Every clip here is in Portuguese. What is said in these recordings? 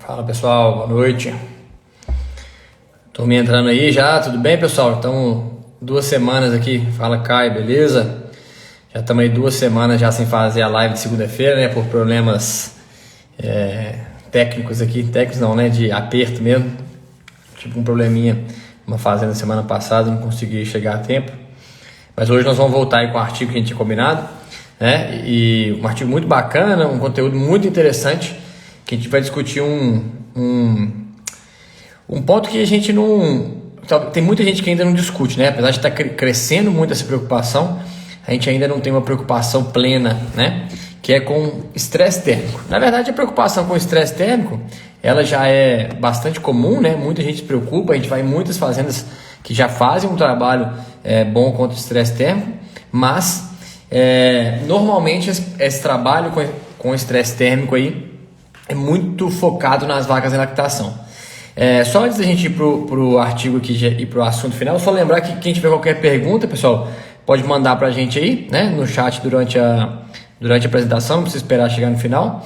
Fala pessoal, boa noite. Tô me entrando aí já, tudo bem pessoal? Então 2 semanas aqui, fala Caio, beleza? Já estamos aí 2 semanas já sem fazer a live de segunda-feira, né? Por problemas técnicos aqui, técnicos não, né? De aperto mesmo. Tipo um probleminha, uma fazenda semana passada, não consegui chegar a tempo. Mas hoje nós vamos voltar aí com o artigo que a gente tinha combinado, né? E um artigo muito bacana, um conteúdo muito interessante, que a gente vai discutir um ponto que a gente não... Tem muita gente que ainda não discute, né? Apesar de estar crescendo muito essa preocupação, a gente ainda não tem uma preocupação plena, né? Que é com estresse térmico. Na verdade, a preocupação com estresse térmico, ela já é bastante comum, né? Muita gente se preocupa, a gente vai em muitas fazendas que já fazem um trabalho bom contra o estresse térmico, mas normalmente esse trabalho com estresse térmico aí é muito focado nas vacas em lactação. Só antes da gente ir pro artigo aqui e pro assunto final, só lembrar que quem tiver qualquer pergunta, pessoal, pode mandar pra gente aí, né, no chat durante a apresentação, não precisa esperar chegar no final.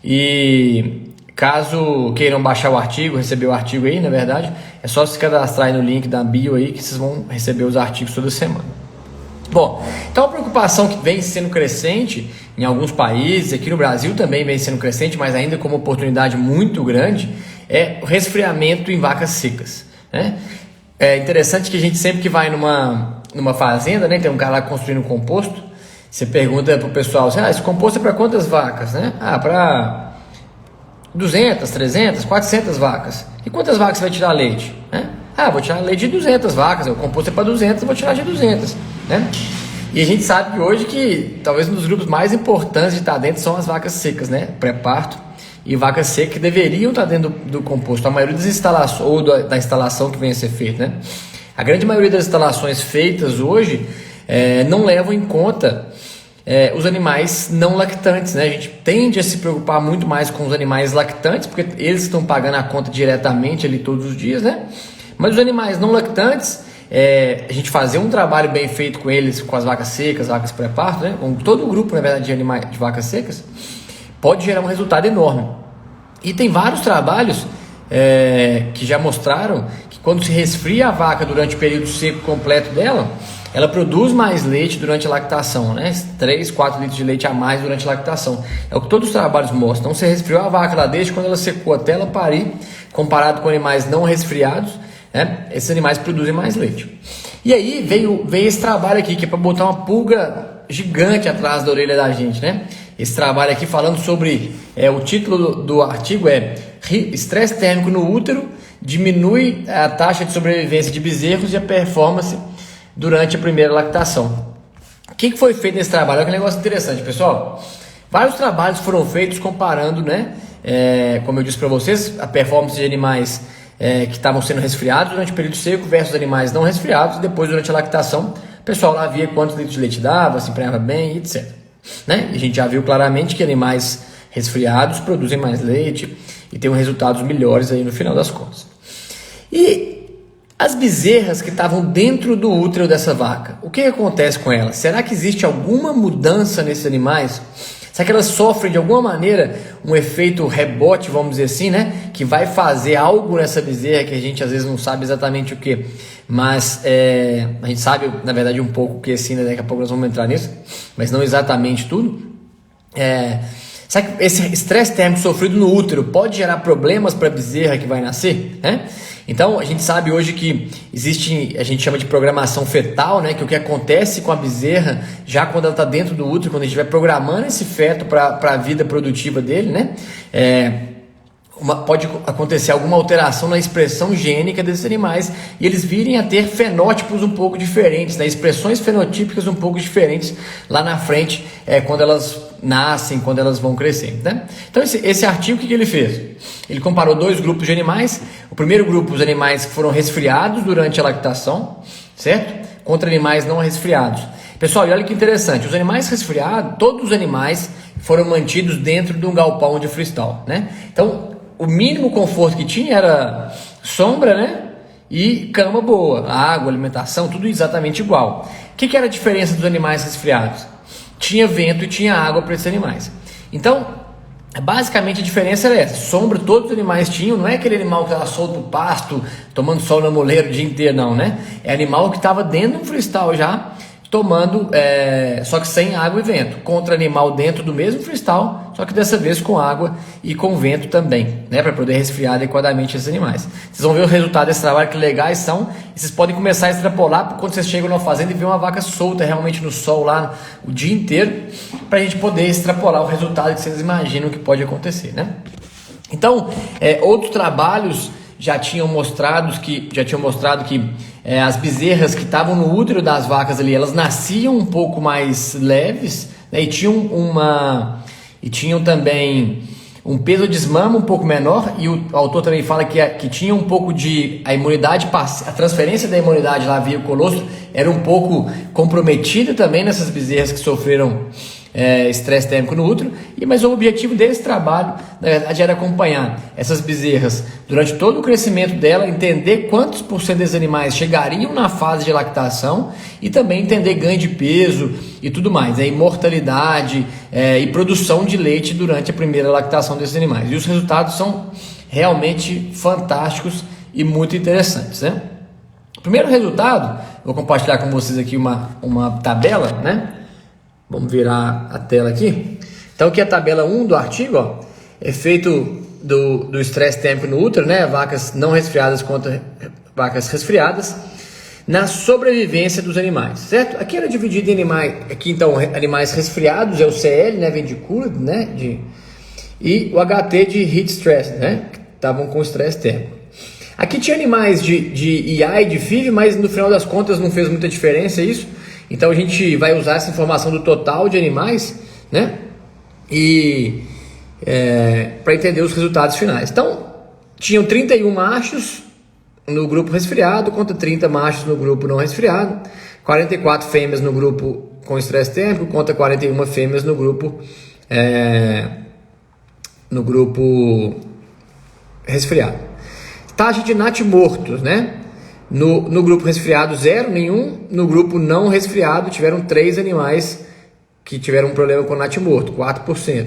E caso queiram baixar o artigo, receber o artigo aí, na verdade, é só se cadastrar aí no link da bio aí que vocês vão receber os artigos toda semana. Bom, então a preocupação que vem sendo crescente em alguns países, aqui no Brasil também vem sendo crescente, mas ainda com uma oportunidade muito grande, é o resfriamento em vacas secas, né? É interessante que a gente sempre que vai numa fazenda, né, tem um cara lá construindo um composto, você pergunta pro pessoal, assim, esse composto é para quantas vacas, né? Para 200, 300, 400 vacas. E quantas vacas você vai tirar leite, né? Vou tirar leite de 200 vacas, o composto é para 200, eu vou tirar de 200, né? E a gente sabe que hoje que talvez um dos grupos mais importantes de estar dentro são as vacas secas, né? Pré-parto e vacas secas que deveriam estar dentro do composto. A maioria das instalações, ou da instalação que vem a ser feita, né? A grande maioria das instalações feitas hoje não levam em conta os animais não lactantes, né? A gente tende a se preocupar muito mais com os animais lactantes, porque eles estão pagando a conta diretamente ali todos os dias, né? Mas os animais não lactantes, a gente fazer um trabalho bem feito com eles, com as vacas secas, vacas pré-parto, né? Com todo o grupo, na verdade, de vacas secas, pode gerar um resultado enorme. E tem vários trabalhos que já mostraram que quando se resfria a vaca durante o período seco completo dela, ela produz mais leite durante a lactação, né? 3, 4 litros de leite a mais durante a lactação. É o que todos os trabalhos mostram. Então, você resfriou a vaca lá desde quando ela secou até ela parir, comparado com animais não resfriados, né? Esses animais produzem mais leite. E aí veio esse trabalho aqui, que é para botar uma pulga gigante atrás da orelha da gente, né? Esse trabalho aqui falando sobre, o título do artigo é estresse térmico no útero diminui a taxa de sobrevivência de bezerros e a performance durante a primeira lactação. O que foi feito nesse trabalho? Olha que negócio interessante, pessoal. Vários trabalhos foram feitos comparando, né, como eu disse para vocês, a performance de animais que estavam sendo resfriados durante o período seco versus animais não resfriados. Depois, durante a lactação, o pessoal lá via quantos litros de leite dava, se emprenhava bem, etc. Né? E a gente já viu claramente que animais resfriados produzem mais leite e tem resultados melhores aí no final das contas. E as bezerras que estavam dentro do útero dessa vaca, o que acontece com elas? Será que existe alguma mudança nesses animais? Será que elas sofrem de alguma maneira um efeito rebote, vamos dizer assim, né? Que vai fazer algo nessa bezerra que a gente às vezes não sabe exatamente o que, mas a gente sabe, na verdade, um pouco o que assim, né? Daqui a pouco nós vamos entrar nisso, mas não exatamente tudo. Será que esse estresse térmico sofrido no útero pode gerar problemas para a bezerra que vai nascer, né? Então, a gente sabe hoje que existe, a gente chama de programação fetal, né? Que é o que acontece com a bezerra já quando ela está dentro do útero, quando a gente vai programando esse feto para a vida produtiva dele, né? Pode acontecer alguma alteração na expressão gênica desses animais e eles virem a ter fenótipos um pouco diferentes, né? Expressões fenotípicas um pouco diferentes lá na frente, quando elas nascem, quando elas vão crescer, né? Então esse artigo, o que ele fez? Ele comparou 2 grupos de animais. O primeiro grupo, os animais que foram resfriados durante a lactação, certo? Contra animais não resfriados. Pessoal, e olha que interessante, os animais resfriados, todos os animais foram mantidos dentro de um galpão de freestyle, né? Então, o mínimo conforto que tinha era sombra, né? E cama boa, água, alimentação, tudo exatamente igual. O que era a diferença dos animais resfriados? Tinha vento e tinha água para esses animais. Então, Basicamente a diferença era essa: sombra todos os animais tinham, não é aquele animal que estava solto no pasto, tomando sol na moleira o dia inteiro, não, né? É animal que estava dentro de um freestyle já, tomando, só que sem água e vento, contra animal dentro do mesmo freestyle, só que dessa vez com água e com vento também, né, para poder resfriar adequadamente esses animais. Vocês vão ver o resultado desse trabalho, que legais são, e vocês podem começar a extrapolar quando vocês chegam na fazenda e ver uma vaca solta realmente no sol lá o dia inteiro, para a gente poder extrapolar o resultado que vocês imaginam que pode acontecer, né? Então, outros trabalhos já tinham mostrado que as bezerras que estavam no útero das vacas ali, elas nasciam um pouco mais leves, né, e tinham também um peso de desmama um pouco menor, e o autor também fala que tinha um pouco de a transferência da imunidade lá via colostro era um pouco comprometida também nessas bezerras que sofreram estresse térmico no útero, mas o objetivo desse trabalho, na verdade, era acompanhar essas bezerras durante todo o crescimento dela, entender quantos por cento desses animais chegariam na fase de lactação e também entender ganho de peso e tudo mais, e mortalidade e produção de leite durante a primeira lactação desses animais. E os resultados são realmente fantásticos e muito interessantes, né? O primeiro resultado, vou compartilhar com vocês aqui uma tabela, né? Vamos virar a tela aqui. Então aqui é a tabela 1 do artigo, ó, efeito do estresse térmico no útero, né? Vacas não resfriadas contra vacas resfriadas, na sobrevivência dos animais, certo? Aqui era dividido em animais, aqui então animais resfriados, é o CL, né? Vem de cooled, né? E o HT de heat stress, né? Que estavam com estresse térmico. Aqui tinha animais de IA e de FIV, mas no final das contas não fez muita diferença isso. Então a gente vai usar essa informação do total de animais, né? E para entender os resultados finais. Então, tinham 31 machos no grupo resfriado contra 30 machos no grupo não resfriado, 44 fêmeas no grupo com estresse térmico contra 41 fêmeas no grupo resfriado. Taxa de natimortos, né? No grupo resfriado, 0, nenhum. No grupo não resfriado, tiveram 3 animais que tiveram um problema com natimorto, 4%.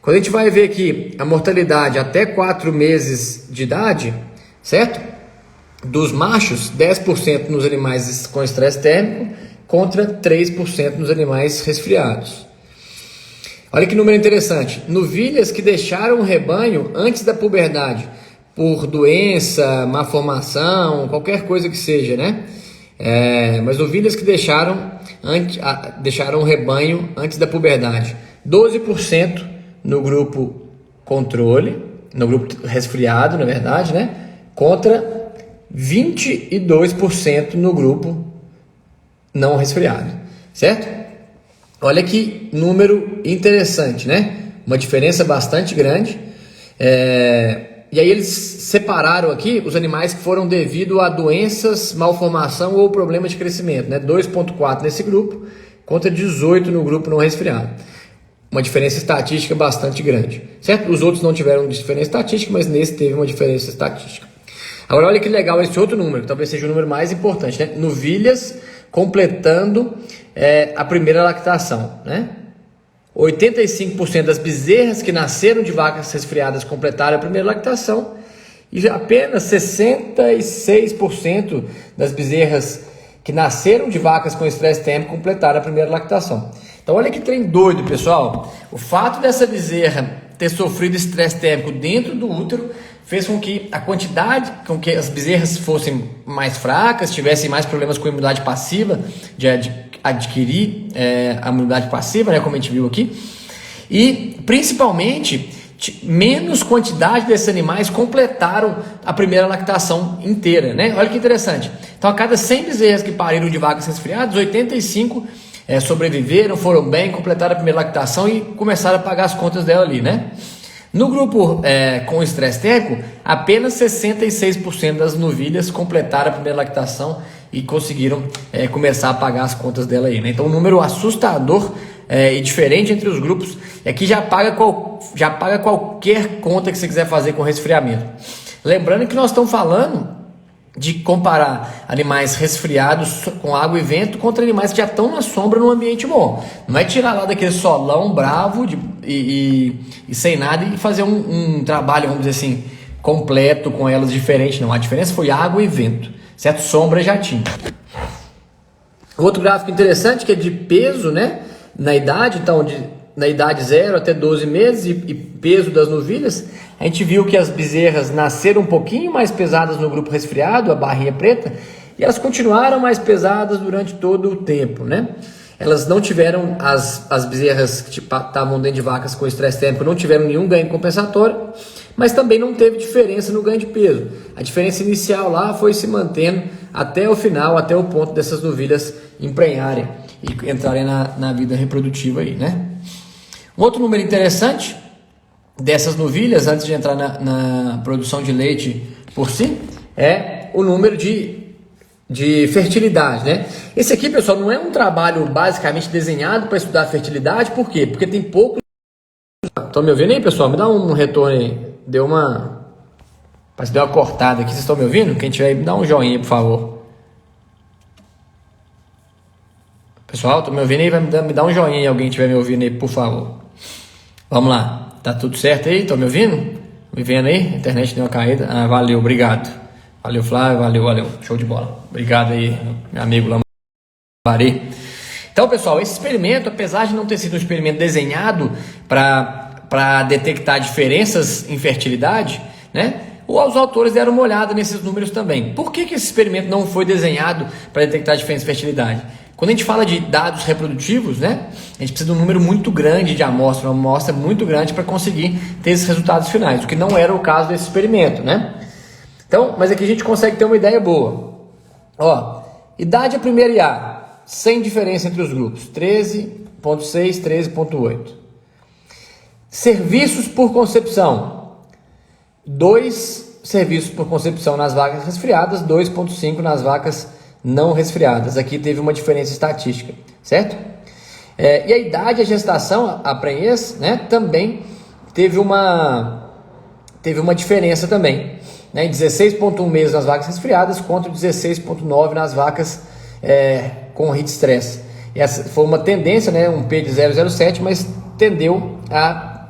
Quando a gente vai ver aqui a mortalidade até 4 meses de idade, certo? Dos machos, 10% nos animais com estresse térmico contra 3% nos animais resfriados. Olha que número interessante. Novilhas que deixaram o rebanho antes da puberdade, por doença, má formação, qualquer coisa que seja, né? Mas ovelhas que deixaram o rebanho antes da puberdade, 12% no grupo controle, no grupo resfriado, na verdade, né? Contra 22% no grupo não resfriado, certo? Olha que número interessante, né? Uma diferença bastante grande. E aí eles separaram aqui os animais que foram devido a doenças, malformação ou problema de crescimento, né? 2,4 nesse grupo contra 18 no grupo não resfriado. Uma diferença estatística bastante grande, certo? Os outros não tiveram diferença estatística, mas nesse teve uma diferença estatística. Agora olha que legal esse outro número, que talvez seja o número mais importante, né? Novilhas completando a primeira lactação, né? 85% das bezerras que nasceram de vacas resfriadas completaram a primeira lactação e apenas 66% das bezerras que nasceram de vacas com estresse térmico completaram a primeira lactação. Então olha que trem doido, pessoal. O fato dessa bezerra ter sofrido estresse térmico dentro do útero fez com que a quantidade, com que as bezerras fossem mais fracas, tivessem mais problemas com a imunidade passiva, de adquirir a imunidade passiva, né, como a gente viu aqui, e principalmente menos quantidade desses animais completaram a primeira lactação inteira, né? Olha que interessante. Então, a cada 100 bezerras que pariram de vacas resfriadas, 85 sobreviveram, foram bem, completaram a primeira lactação e começaram a pagar as contas dela ali, né? No grupo com estresse térmico, apenas 66% das novilhas completaram a primeira lactação e conseguiram começar a pagar as contas dela aí, né? Então, um número assustador e diferente entre os grupos. E aqui já paga qualquer conta que você quiser fazer com resfriamento. Lembrando que nós estamos falando de comparar animais resfriados com água e vento contra animais que já estão na sombra num ambiente bom. Não é tirar lá daquele solão bravo e sem nada e fazer um trabalho, vamos dizer assim, completo com elas diferente. Não, a diferença foi água e vento, certo? Sombra já tinha. Outro gráfico interessante que é de peso, né? Na idade, então, na idade 0 até 12 meses e peso das novilhas, a gente viu que as bezerras nasceram um pouquinho mais pesadas no grupo resfriado, a barrinha preta, e elas continuaram mais pesadas durante todo o tempo, né? Elas não tiveram, as bezerras que estavam dentro de vacas com estresse térmico, não tiveram nenhum ganho compensatório, mas também não teve diferença no ganho de peso. A diferença inicial lá foi se mantendo até o final, até o ponto dessas novilhas emprenharem e entrarem na vida reprodutiva aí, né? Um outro número interessante dessas novilhas, antes de entrar na produção de leite por si, é o número de fertilidade, né? Esse aqui, pessoal, não é um trabalho basicamente desenhado para estudar fertilidade, por quê? Porque tem pouco... Estão me ouvindo aí, pessoal? Me dá um retorno aí. Parece que deu uma cortada aqui, vocês estão me ouvindo? Quem tiver aí, me dá um joinha, por favor. Pessoal, estão me ouvindo aí? Vai me dar um joinha aí, alguém estiver me ouvindo aí, por favor. Vamos lá. Tá tudo certo aí? Estão me ouvindo? Me vendo aí? A internet deu uma caída. Ah, valeu, obrigado. Valeu, Flávio, valeu. Show de bola. Obrigado aí, meu amigo Lambari. Então, pessoal, esse experimento, apesar de não ter sido um experimento desenhado para detectar diferenças em fertilidade, né? Os autores deram uma olhada nesses números também. Por que esse experimento não foi desenhado para detectar diferença em fertilidade? Quando a gente fala de dados reprodutivos, né, a gente precisa de um número muito grande de amostra, uma amostra muito grande para conseguir ter esses resultados finais, o que não era o caso desse experimento, né? Então, mas aqui a gente consegue ter uma ideia boa. Ó, idade a primeira IA, sem diferença entre os grupos, 13.6, 13.8. Serviços por concepção, 2 serviços por concepção nas vacas resfriadas, 2.5 nas vacas não resfriadas. Aqui teve uma diferença estatística, certo? E a idade, a gestação, a prenhez, né, também teve uma diferença também, né, 16.1 meses nas vacas resfriadas contra 16.9 nas vacas com heat stress. Essa foi uma tendência, né, um P de 0,07, mas tendeu a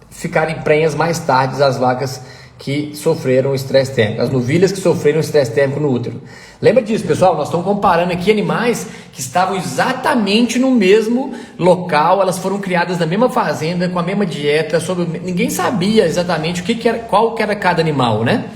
ficarem prenhas mais tarde as vacas que sofreram estresse térmico, as novilhas que sofreram estresse térmico no útero. Lembra disso, pessoal? Nós estamos comparando aqui animais que estavam exatamente no mesmo local, elas foram criadas na mesma fazenda, com a mesma dieta, ninguém sabia exatamente qual que era cada animal, né?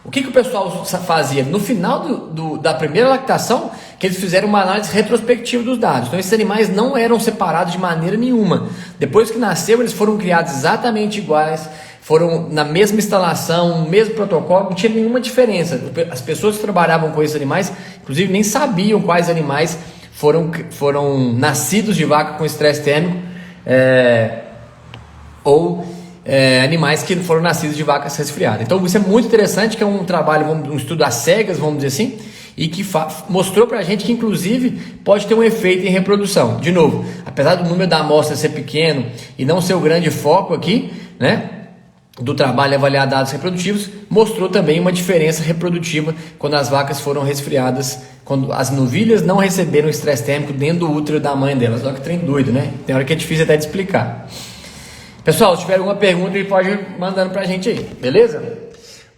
O que o pessoal fazia? No final da primeira lactação, que eles fizeram uma análise retrospectiva dos dados. Então, esses animais não eram separados de maneira nenhuma. Depois que nasceu, eles foram criados exatamente iguais, foram na mesma instalação, mesmo protocolo, não tinha nenhuma diferença. As pessoas que trabalhavam com esses animais, inclusive, nem sabiam quais animais foram nascidos de vaca com estresse térmico ou animais que foram nascidos de vacas resfriadas. Então, isso é muito interessante, que é um trabalho, um estudo às cegas, vamos dizer assim, e que mostrou pra gente que, inclusive, pode ter um efeito em reprodução. De novo, apesar do número da amostra ser pequeno e não ser o grande foco aqui, né, do trabalho avaliar dados reprodutivos, mostrou também uma diferença reprodutiva quando as vacas foram resfriadas, quando as novilhas não receberam estresse térmico dentro do útero da mãe delas. Olha que trem doido, né? Tem hora que é difícil até de explicar. Pessoal, se tiver alguma pergunta, ele pode ir mandando pra gente aí, beleza?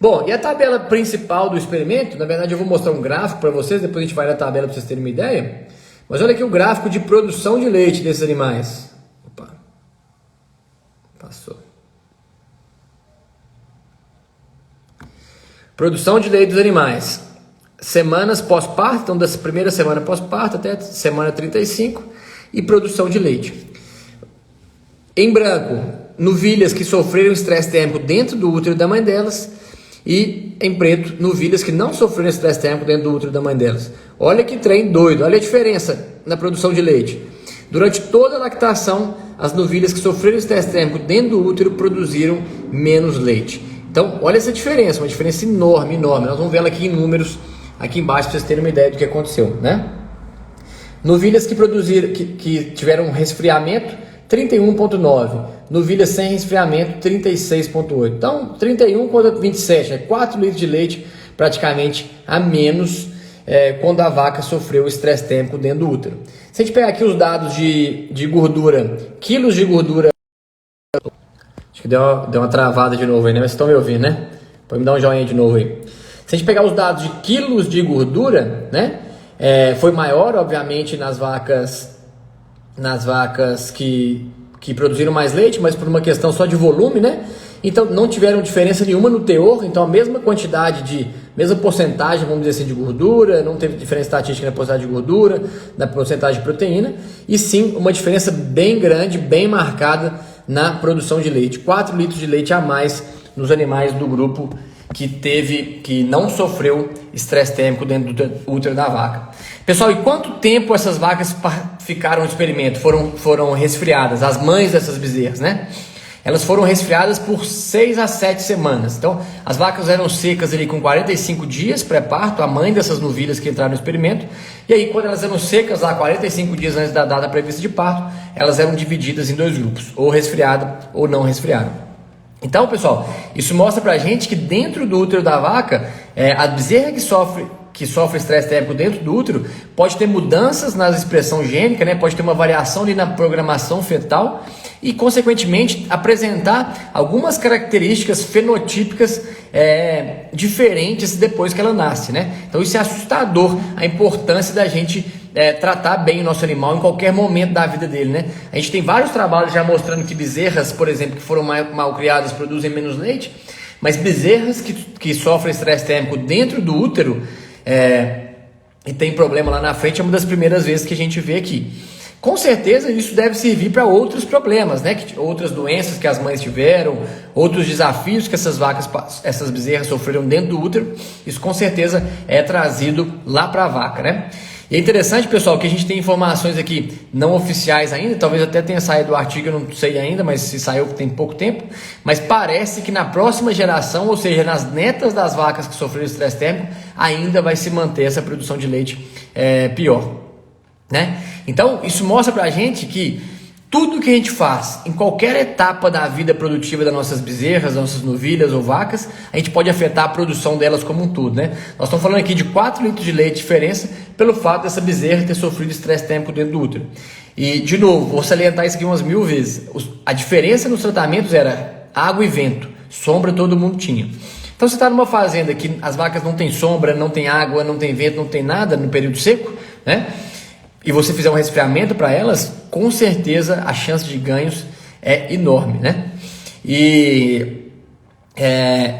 Bom, e a tabela principal do experimento, na verdade eu vou mostrar um gráfico para vocês, depois a gente vai na tabela para vocês terem uma ideia. Mas olha aqui o gráfico de produção de leite desses animais. Opa, passou. Produção de leite dos animais. Semanas pós-parto, então da primeira semana pós-parto até semana 35, e produção de leite. Em branco, novilhas que sofreram estresse térmico dentro do útero da mãe delas, e em preto, novilhas que não sofreram estresse térmico dentro do útero da mãe delas. Olha que trem doido, olha a diferença na produção de leite. Durante toda a lactação, as novilhas que sofreram estresse térmico dentro do útero produziram menos leite. Então, olha essa diferença, uma diferença enorme, enorme. Nós vamos ver ela aqui em números, aqui embaixo, para vocês terem uma ideia do que aconteceu, né? Novilhas que produziram, que tiveram um resfriamento, 31,9. Novilhas sem resfriamento, 36,8. Então, 31 contra 27, 4 litros de leite praticamente a menos quando a vaca sofreu estresse térmico dentro do útero. Se a gente pegar aqui os dados de gordura, quilos de gordura, acho que deu uma travada de novo aí, né? Mas vocês estão me ouvindo, né? Pode me dar um joinha de novo aí. Se a gente pegar os dados de quilos de gordura, né? Foi maior, obviamente, nas vacas que produziram mais leite, mas por uma questão só de volume, né? Então não tiveram diferença nenhuma no teor, então a mesma quantidade mesma porcentagem, vamos dizer assim, de gordura, não teve diferença estatística na porcentagem de gordura, na porcentagem de proteína, e sim uma diferença bem grande, bem marcada na produção de leite. 4 litros de leite a mais nos animais do grupo que não sofreu estresse térmico dentro do útero da vaca. Pessoal, e quanto tempo essas vacas ficaram no experimento? Foram resfriadas, as mães dessas bezerras, né? Elas foram resfriadas por 6 a 7 semanas. Então, as vacas eram secas ali com 45 dias pré-parto, a mãe dessas novilhas que entraram no experimento. E aí, quando elas eram secas, lá 45 dias antes da data prevista de parto, elas eram divididas em 2 grupos, ou resfriada ou não resfriada. Então, pessoal, isso mostra pra gente que dentro do útero da vaca, a bezerra que sofre estresse térmico dentro do útero pode ter mudanças na expressão gênica, né? Pode ter uma variação ali na programação fetal e, consequentemente, apresentar algumas características fenotípicas diferentes depois que ela nasce, né? Então isso é assustador, a importância da gente tratar bem o nosso animal em qualquer momento da vida dele, né? A gente tem vários trabalhos já mostrando que bezerras, por exemplo, que foram mal criadas produzem menos leite, mas bezerras que sofrem estresse térmico dentro do útero e tem problema lá na frente, é uma das primeiras vezes que a gente vê aqui. Com certeza isso deve servir para outros problemas, né? Outras doenças que as mães tiveram, outros desafios que essas bezerras sofreram dentro do útero. Isso com certeza é trazido lá para a vaca, né? E é interessante, pessoal, que a gente tem informações aqui não oficiais ainda, talvez até tenha saído o artigo, eu não sei ainda, mas se saiu tem pouco tempo, mas parece que na próxima geração, ou seja, nas netas das vacas que sofreram estresse térmico, ainda vai se manter essa produção de leite pior, né? Então, isso mostra pra gente que tudo que a gente faz em qualquer etapa da vida produtiva das nossas bezerras, das nossas novilhas ou vacas, a gente pode afetar a produção delas como um todo, né? Nós estamos falando aqui de 4 litros de leite de diferença pelo fato dessa bezerra ter sofrido estresse térmico dentro do útero. E, de novo, vou salientar isso aqui umas 1000 vezes. A diferença nos tratamentos era água e vento, sombra todo mundo tinha. Então, você está numa fazenda que as vacas não tem sombra, não tem água, não tem vento, não tem nada no período seco, né? E você fizer um resfriamento para elas, com certeza a chance de ganhos é enorme, né? E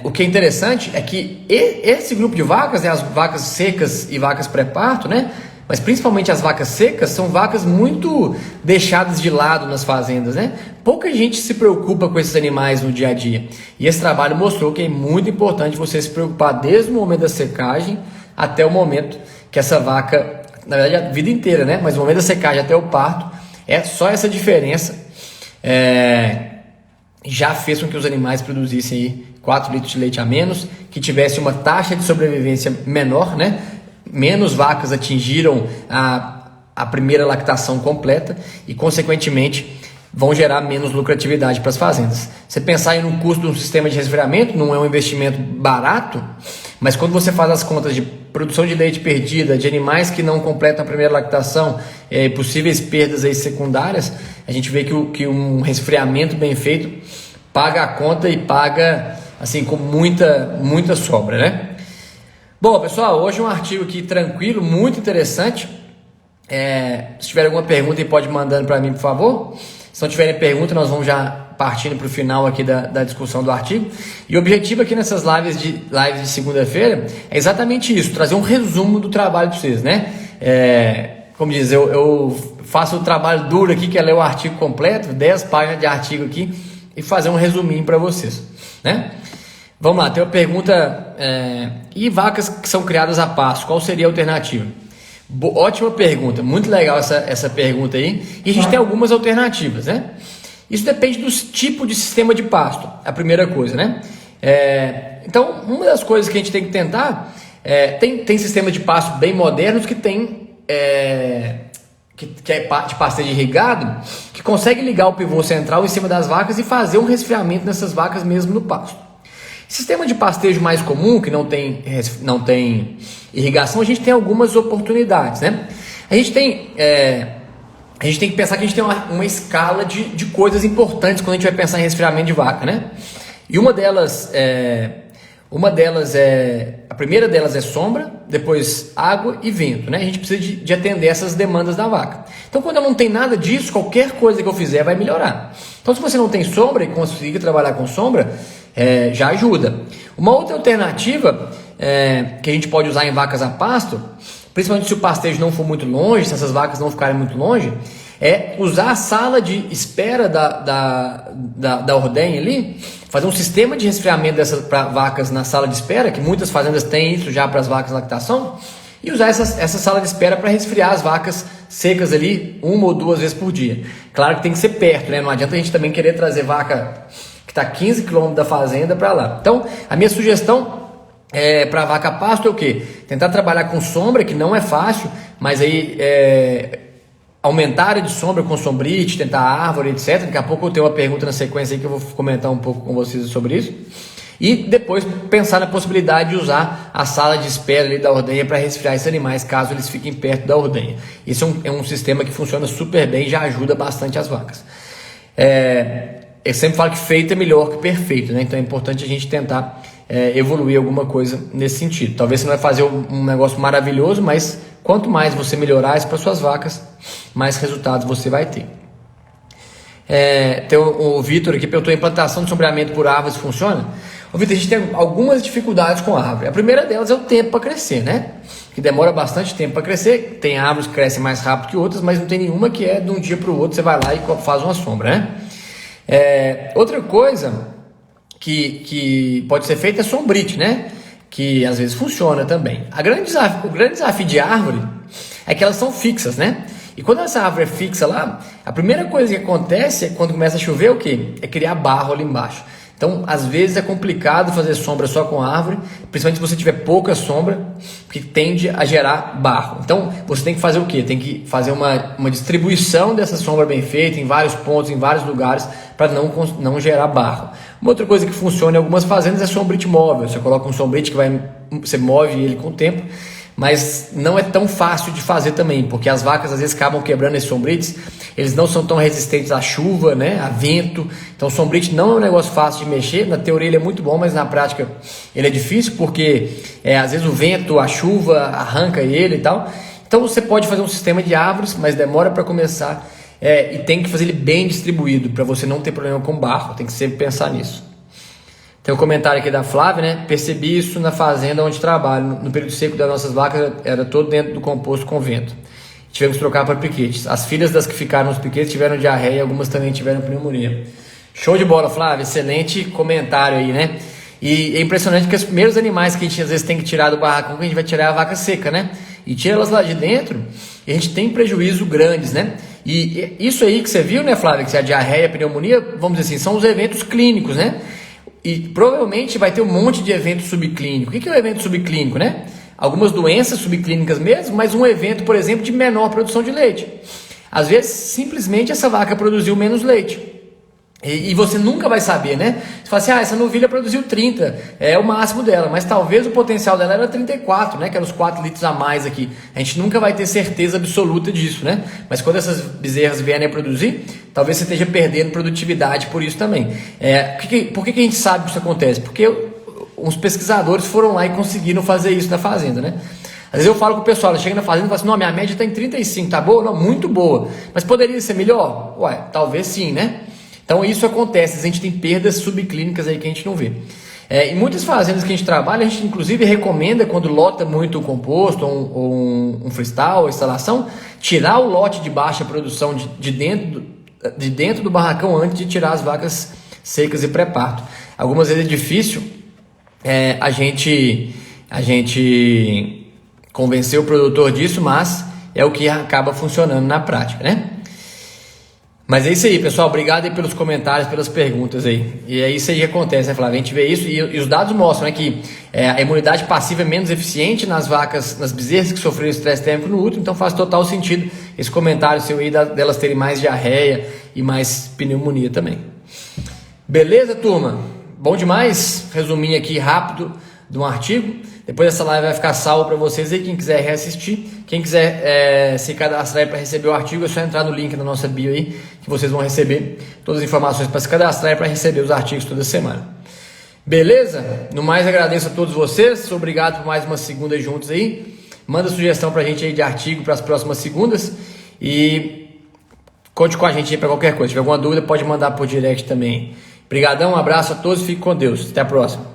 o que é interessante é que esse grupo de vacas, né, as vacas secas e vacas pré-parto, né? Mas principalmente as vacas secas são vacas muito deixadas de lado nas fazendas, né? Pouca gente se preocupa com esses animais no dia a dia. E esse trabalho mostrou que é muito importante você se preocupar desde o momento da secagem até o momento que essa vaca, na verdade a vida inteira, né? Mas o momento da secagem até o parto, só essa diferença já fez com que os animais produzissem aí 4 litros de leite a menos, que tivesse uma taxa de sobrevivência menor, né? Menos vacas atingiram a primeira lactação completa e, consequentemente, vão gerar menos lucratividade para as fazendas. Você pensar em um custo de um sistema de resfriamento, não é um investimento barato, mas quando você faz as contas de produção de leite perdida, de animais que não completam a primeira lactação, possíveis perdas aí secundárias, a gente vê que um resfriamento bem feito paga a conta e paga assim com muita sobra, né? Bom, pessoal, hoje um artigo aqui tranquilo, muito interessante. Se tiver alguma pergunta, pode mandando para mim, por favor. Se não tiverem pergunta, nós vamos já partindo para o final aqui da discussão do artigo. E o objetivo aqui nessas lives de segunda-feira é exatamente isso, trazer um resumo do trabalho para vocês, né? Como diz, eu faço o trabalho duro aqui, que é ler o artigo completo, 10 páginas de artigo aqui, e fazer um resuminho para vocês, né? Vamos lá, tem uma pergunta, e vacas que são criadas a pasto, qual seria a alternativa? Ótima pergunta, muito legal essa pergunta aí, e a gente tem algumas alternativas, né? Isso depende do tipo de sistema de pasto, a primeira coisa, né? Então, uma das coisas que a gente tem que tentar, tem sistemas de pasto bem modernos que tem, que é de pastejo irrigado, que consegue ligar o pivô central em cima das vacas e fazer um resfriamento nessas vacas mesmo no pasto. Sistema de pastejo mais comum, que não tem irrigação, a gente tem algumas oportunidades, né? A gente tem que pensar que a gente tem uma escala de coisas importantes quando a gente vai pensar em resfriamento de vaca, né? E a primeira delas é sombra, depois água e vento, né? A gente precisa de atender essas demandas da vaca. Então, quando eu não tenho nada disso, qualquer coisa que eu fizer vai melhorar. Então, se você não tem sombra e conseguir trabalhar com sombra, já ajuda. Uma outra alternativa que a gente pode usar em vacas a pasto, principalmente se o pastejo não for muito longe, se essas vacas não ficarem muito longe, é usar a sala de espera da ordenha ali, fazer um sistema de resfriamento dessas para vacas na sala de espera, que muitas fazendas têm isso já para as vacas de lactação, e usar essa sala de espera para resfriar as vacas secas ali 1 ou 2 vezes por dia. Claro que tem que ser perto, né? Não adianta a gente também querer trazer vaca que está 15 km da fazenda para lá. Então, a minha sugestão para vaca pasto é o quê? Tentar trabalhar com sombra, que não é fácil, mas aí aumentar a área de sombra com sombrite, tentar árvore, etc. Daqui a pouco eu tenho uma pergunta na sequência aí que eu vou comentar um pouco com vocês sobre isso. E depois pensar na possibilidade de usar a sala de espera ali da ordenha para resfriar esses animais, caso eles fiquem perto da ordenha. Esse é um sistema que funciona super bem e já ajuda bastante as vacas. Eu sempre falo que feito é melhor que perfeito, né? Então é importante a gente tentar evoluir alguma coisa nesse sentido. Talvez você não vai fazer um negócio maravilhoso, mas quanto mais você melhorar isso para suas vacas, mais resultados você vai ter. Tem o Vitor aqui perguntou: a implantação de sombreamento por árvores funciona? Ô Vitor, a gente tem algumas dificuldades com a árvore. A primeira delas é o tempo para crescer, né? Que demora bastante tempo para crescer. Tem árvores que crescem mais rápido que outras, mas não tem nenhuma que de um dia para o outro você vai lá e faz uma sombra, né? Outra coisa que pode ser feita é sombrite, né? Que às vezes funciona também. O grande desafio de árvore é que elas são fixas, né? E quando essa árvore é fixa lá, a primeira coisa que acontece quando começa a chover é o quê? É criar barro ali embaixo. Então, às vezes é complicado fazer sombra só com árvore, principalmente se você tiver pouca sombra, porque tende a gerar barro. Então, você tem que fazer o quê? Tem que fazer uma distribuição dessa sombra bem feita em vários pontos, em vários lugares, para não gerar barro. Uma outra coisa que funciona em algumas fazendas é sombrite móvel. Você coloca um sombrite você move ele com o tempo, mas não é tão fácil de fazer também, porque as vacas às vezes acabam quebrando esses sombrites. Eles não são tão resistentes à chuva, né, a vento. Então o sombrite não é um negócio fácil de mexer. Na teoria ele é muito bom, mas na prática ele é difícil, porque às vezes o vento, a chuva arranca ele e tal. Então você pode fazer um sistema de árvores, mas demora para começar, e tem que fazer ele bem distribuído para você não ter problema com barro. Tem que sempre pensar nisso. Tem um comentário aqui da Flávia, né? Percebi isso na fazenda onde trabalho. No período seco das nossas vacas era todo dentro do composto com vento. Tivemos que trocar para piquetes. As filhas das que ficaram nos piquetes tiveram diarreia, algumas também tiveram pneumonia. Show de bola, Flávia. Excelente comentário aí, né? E é impressionante que os primeiros animais que a gente às vezes tem que tirar do barracão, que a gente vai tirar a vaca seca, né? E tira elas lá de dentro, e a gente tem prejuízo grandes, né? E isso aí que você viu, né, Flávia? Que a diarreia, a pneumonia, vamos dizer assim, são os eventos clínicos, né? E provavelmente vai ter um monte de evento subclínico. O que é um evento subclínico, né? Algumas doenças subclínicas mesmo, mas um evento, por exemplo, de menor produção de leite. Às vezes, simplesmente essa vaca produziu menos leite. E você nunca vai saber, né? Você fala assim, essa novilha produziu 30, é o máximo dela, mas talvez o potencial dela era 34, né? Que eram os 4 litros a mais aqui. A gente nunca vai ter certeza absoluta disso, né? Mas quando essas bezerras vierem a produzir, talvez você esteja perdendo produtividade por isso também. Por que a gente sabe que isso acontece? Porque uns pesquisadores foram lá e conseguiram fazer isso na fazenda, né? Às vezes eu falo com o pessoal, chega na fazenda e fala assim, não, minha média está em 35, tá boa? Não, muito boa. Mas poderia ser melhor? Ué, talvez sim, né? Então isso acontece, a gente tem perdas subclínicas aí que a gente não vê. Em muitas fazendas que a gente trabalha, a gente inclusive recomenda, quando lota muito o composto ou um freestyle, a instalação, tirar o lote de baixa produção de dentro do barracão antes de tirar as vacas secas e pré-parto. Algumas vezes é difícil a gente convencer o produtor disso, mas é o que acaba funcionando na prática, né? Mas é isso aí, pessoal. Obrigado aí pelos comentários, pelas perguntas aí. E é isso aí que acontece, né, Flávio? A gente vê isso e os dados mostram, né, que a imunidade passiva é menos eficiente nas vacas, nas bezerras que sofreram estresse térmico no útero, então faz total sentido esse comentário seu aí delas terem mais diarreia e mais pneumonia também. Beleza, turma? bom demais, resuminho aqui rápido de um artigo. Depois essa live vai ficar salva para vocês aí, quem quiser reassistir. Quem quiser se cadastrar para receber o artigo, é só entrar no link na nossa bio aí, que vocês vão receber todas as informações para se cadastrar e para receber os artigos toda semana. Beleza? No mais, agradeço a todos vocês. Obrigado por mais uma segunda juntos aí. Manda sugestão pra gente aí de artigo para as próximas segundas. E conte com a gente aí para qualquer coisa. Se tiver alguma dúvida, pode mandar por direct também. Obrigadão, um abraço a todos. Fique com Deus. Até a próxima.